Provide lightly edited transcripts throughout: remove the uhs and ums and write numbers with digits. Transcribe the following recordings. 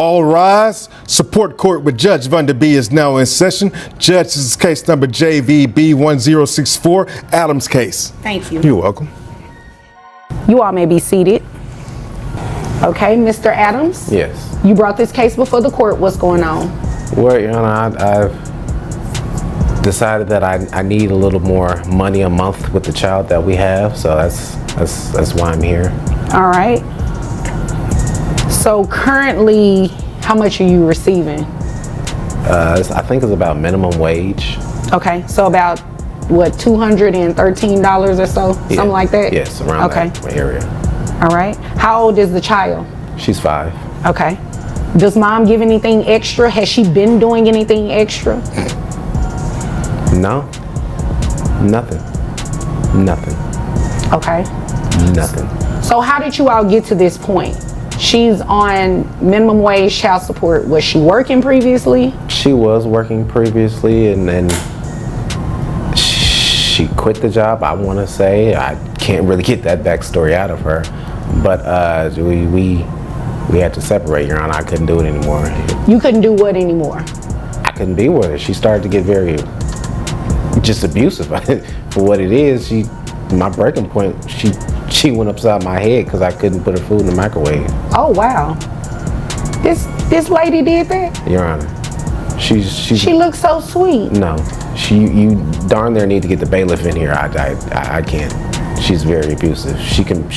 All rise. Support court with Judge Vanderby is now in session. Judge, this is case number JVB 1064, Adams case. Thank you. You're welcome. You all may be seated. Okay, Mr. Adams? Yes. You brought this case before the court. What's going on? Well, Your Honor, I've decided that I need a little more money a month with the child that we have, so that's why I'm here. All right. So currently, how much are you receiving? I think it's about minimum wage. Okay, so about what, $213 or so, something like that? Yes, around that area. All right. How old is the child? She's 5. Okay. Does mom give anything extra? Has she been doing anything extra? No. Nothing. Nothing. Okay. Nothing. So how did you all get to this point? She's on minimum wage child support. Was she working previously? She was working previously, and then she quit the job, I want to say. I can't really get that backstory out of her, but we had to separate, Your Honor. I couldn't do it anymore. You couldn't do what anymore? I couldn't be with her. She started to get very just abusive for what it is. My breaking point, she went upside my head because I couldn't put her food in the microwave. Oh wow. This lady did that? Your Honor, she looks so sweet. No, you darn near need to get the bailiff in here. I can't. She's very abusive. She can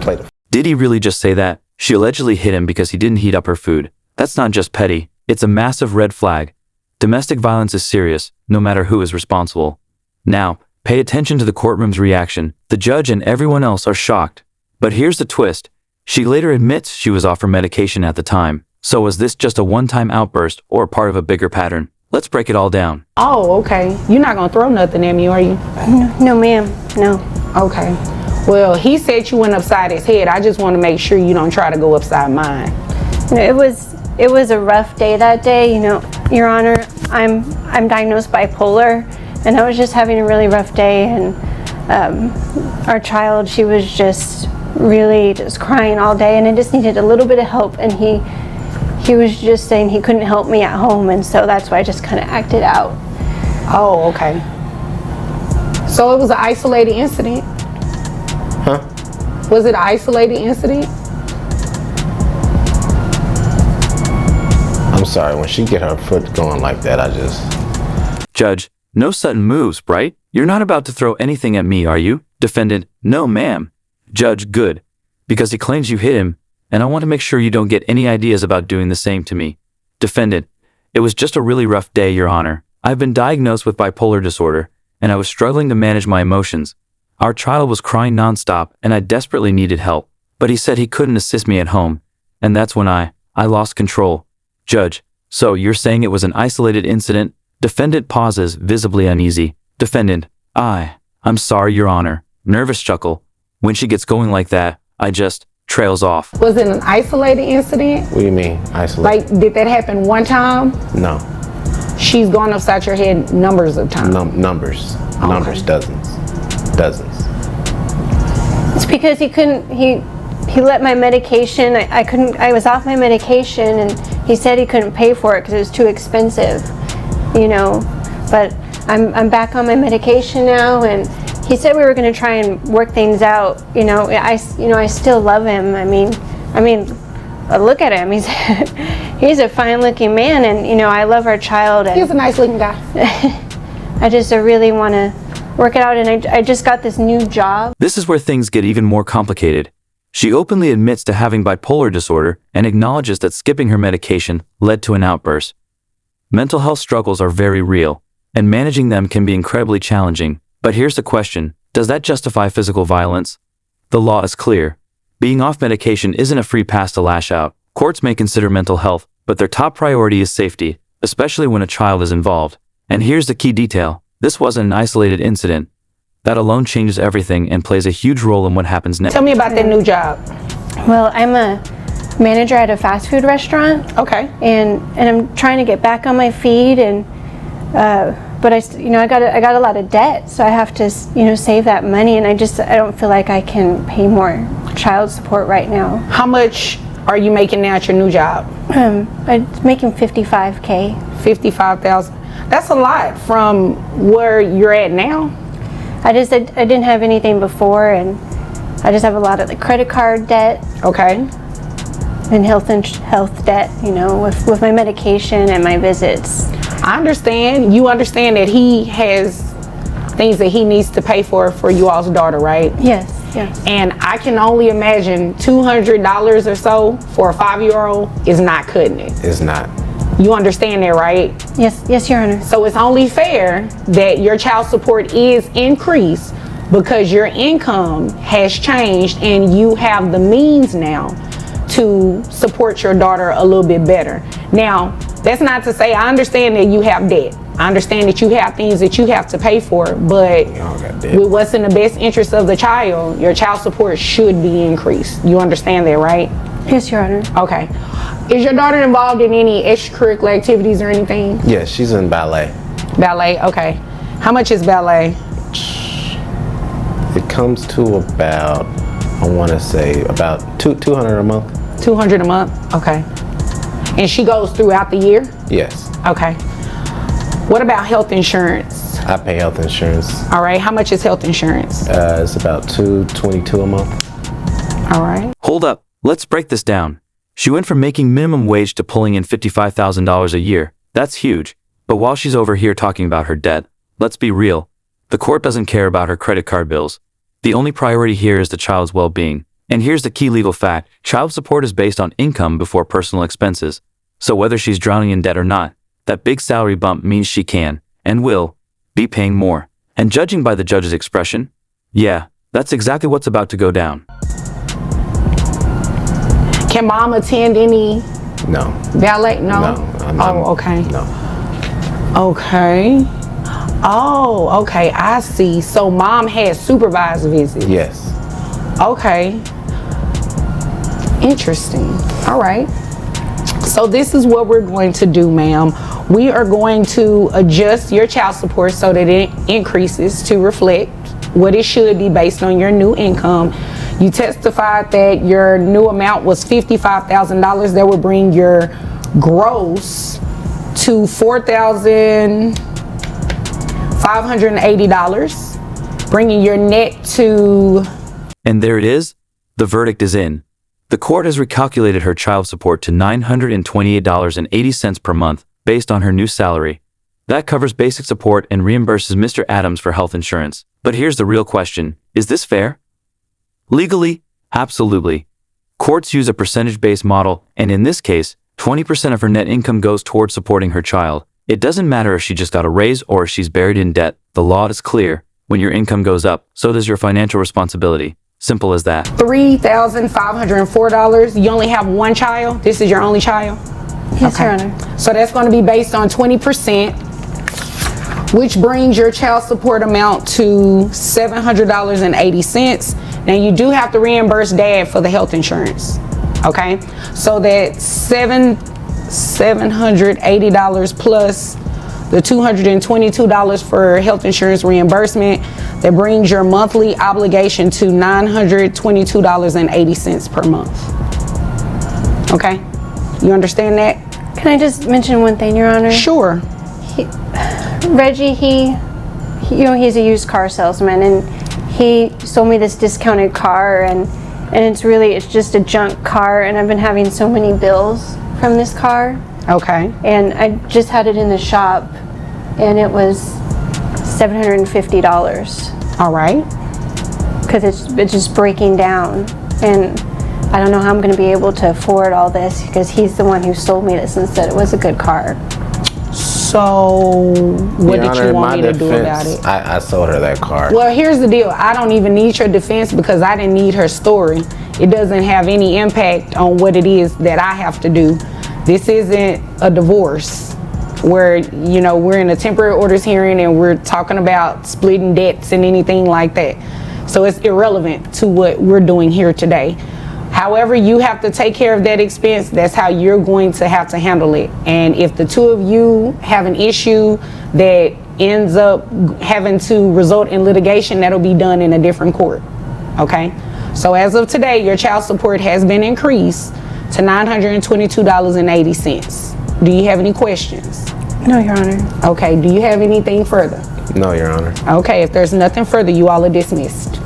play the. Did he really just say that? She allegedly hit him because he didn't heat up her food. That's not just petty, it's a massive red flag. Domestic violence is serious, no matter who is responsible. Now, pay attention to the courtroom's reaction. The judge and everyone else are shocked. But here's the twist. She later admits she was off her medication at the time. So was this just a one-time outburst or part of a bigger pattern? Let's break it all down. Oh, okay. You're not gonna throw nothing at me, are you? No, ma'am. No. Okay. Well, he said you went upside his head. I just want to make sure you don't try to go upside mine. It was a rough day that day. You know, Your Honor, I'm diagnosed bipolar, and I was just having a really rough day. And our child, she was just really just crying all day, and I just needed a little bit of help. And he was just saying he couldn't help me at home, and so that's why I just kind of acted out. Oh, okay. So it was an isolated incident? Huh? Was it an isolated incident? I'm sorry, when she get her foot going like that, I just... Judge, no sudden moves, right? You're not about to throw anything at me, are you? Defendant, no ma'am. Judge, good. Because he claims you hit him, and I want to make sure you don't get any ideas about doing the same to me. Defendant, it was just a really rough day, Your Honor. I've been diagnosed with bipolar disorder, and I was struggling to manage my emotions. Our child was crying nonstop, and I desperately needed help, but he said he couldn't assist me at home, and that's when I lost control. Judge, so you're saying it was an isolated incident? Defendant pauses, visibly uneasy. Defendant, I'm sorry, Your Honor. Nervous chuckle. When she gets going like that, I just trails off. Was it an isolated incident? What do you mean, isolated? Like, did that happen one time? No. She's gone upside your head numbers of times? Numbers. Okay. Numbers, dozens. It's because he let my medication, I was off my medication, and he said he couldn't pay for it because it was too expensive, you know, but I'm back on my medication now, and he said we were going to try and work things out. I still love him. I mean, look at him. He's a fine-looking man, and I love our child. And he's a nice-looking guy. I really want to work it out, and I just got this new job. This is where things get even more complicated. She openly admits to having bipolar disorder and acknowledges that skipping her medication led to an outburst. Mental health struggles are very real, and managing them can be incredibly challenging. But here's the question, does that justify physical violence? The law is clear. Being off medication isn't a free pass to lash out. Courts may consider mental health, but their top priority is safety, especially when a child is involved. And here's the key detail. This wasn't an isolated incident. That alone changes everything and plays a huge role in what happens next. Tell me about that new job. Well, I'm a manager at a fast food restaurant. Okay. And I'm trying to get back on my feet, and but I got a lot of debt, so I have to save that money, and I don't feel like I can pay more child support right now. How much are you making now at your new job? I'm making $55K. 55,000. That's a lot from where you're at now. I didn't have anything before, and I just have a lot of the credit card debt Okay. and health debt, you know, with my medication and my visits. I understand. You understand that he has things that he needs to pay for you all's daughter, right? Yes. And I can only imagine $200 or so for a 5-year-old is not cutting it. It's not. You understand that, right? Yes, Your Honor. So it's only fair that your child support is increased because your income has changed and you have the means now to support your daughter a little bit better. Now, that's not to say, I understand that you have debt. I understand that you have things that you have to pay for, but with what's in the best interest of the child, your child support should be increased. You understand that, right? Yes, Your Honor. Okay. Is your daughter involved in any extracurricular activities or anything? Yes, she's in ballet. Ballet, okay. How much is ballet? It comes to about, I want to say, about $200 a month. $200 a month? Okay. And she goes throughout the year? Yes. Okay. What about health insurance? I pay health insurance. All right. How much is health insurance? It's about $222 a month. All right. Hold up, let's break this down. She went from making minimum wage to pulling in $55,000 a year. That's huge. But while she's over here talking about her debt, let's be real. The court doesn't care about her credit card bills. The only priority here is the child's well-being. And here's the key legal fact. Child support is based on income before personal expenses. So whether she's drowning in debt or not, that big salary bump means she can, and will, be paying more. And judging by the judge's expression, yeah, that's exactly what's about to go down. Can mom attend any No. ballet? No. Oh, okay. No. Okay. Oh, okay. I see. So mom has supervised visits. Yes. Okay. Interesting. All right. So this is what we're going to do, ma'am. We are going to adjust your child support so that it increases to reflect what it should be based on your new income. You testified that your new amount was $55,000. That would bring your gross to $4,580, bringing your net to... And there it is. The verdict is in. The court has recalculated her child support to $928.80 per month based on her new salary. That covers basic support and reimburses Mr. Adams for health insurance. But here's the real question. Is this fair? Legally, absolutely. Courts use a percentage-based model, and in this case, 20% of her net income goes towards supporting her child. It doesn't matter if she just got a raise or if she's buried in debt. The law is clear. When your income goes up, so does your financial responsibility. Simple as that. $3,504. You only have one child? This is your only child? Yes, Your Honor. So that's going to be based on 20%, which brings your child support amount to $700.80. Now you do have to reimburse dad for the health insurance. Okay? So that $780 plus the $222 for health insurance reimbursement, that brings your monthly obligation to $922.80 per month. Okay? You understand that? Can I just mention one thing, Your Honor? Sure. Reggie, he's a used car salesman, and he sold me this discounted car, and it's just a junk car, and I've been having so many bills from this car. Okay. And I just had it in the shop, and it was $750. All right. Because it's just breaking down, and I don't know how I'm going to be able to afford all this, because he's the one who sold me this and said it was a good car. So what did you want me to do about it? I sold her that car. Well, here's the deal. I don't even need your defense because I didn't need her story. It doesn't have any impact on what it is that I have to do. This isn't a divorce where, you know, we're in a temporary orders hearing and we're talking about splitting debts and anything like that. So it's irrelevant to what we're doing here today. However you have to take care of that expense, that's how you're going to have to handle it. And if the two of you have an issue that ends up having to result in litigation, that'll be done in a different court. Okay? So as of today, your child support has been increased to $922.80. Do you have any questions? No, Your Honor. Okay, do you have anything further? No, Your Honor. Okay, if there's nothing further, you all are dismissed.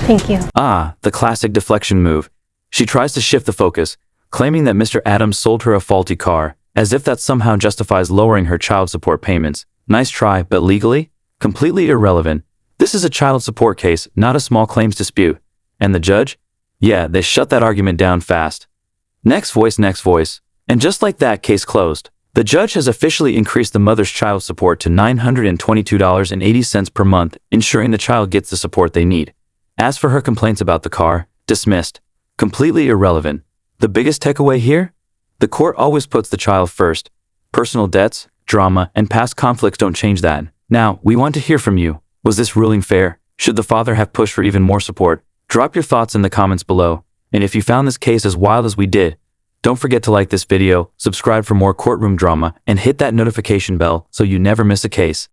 Thank you. Ah, the classic deflection move. She tries to shift the focus, claiming that Mr. Adams sold her a faulty car, as if that somehow justifies lowering her child support payments. Nice try, but legally? Completely irrelevant. This is a child support case, not a small claims dispute. And the judge? Yeah, they shut that argument down fast. Next voice. And just like that, case closed. The judge has officially increased the mother's child support to $922.80 per month, ensuring the child gets the support they need. As for her complaints about the car, dismissed. Completely irrelevant. The biggest takeaway here? The court always puts the child first. Personal debts, drama, and past conflicts don't change that. Now, we want to hear from you. Was this ruling fair? Should the father have pushed for even more support? Drop your thoughts in the comments below. And if you found this case as wild as we did, don't forget to like this video, subscribe for more courtroom drama, and hit that notification bell so you never miss a case.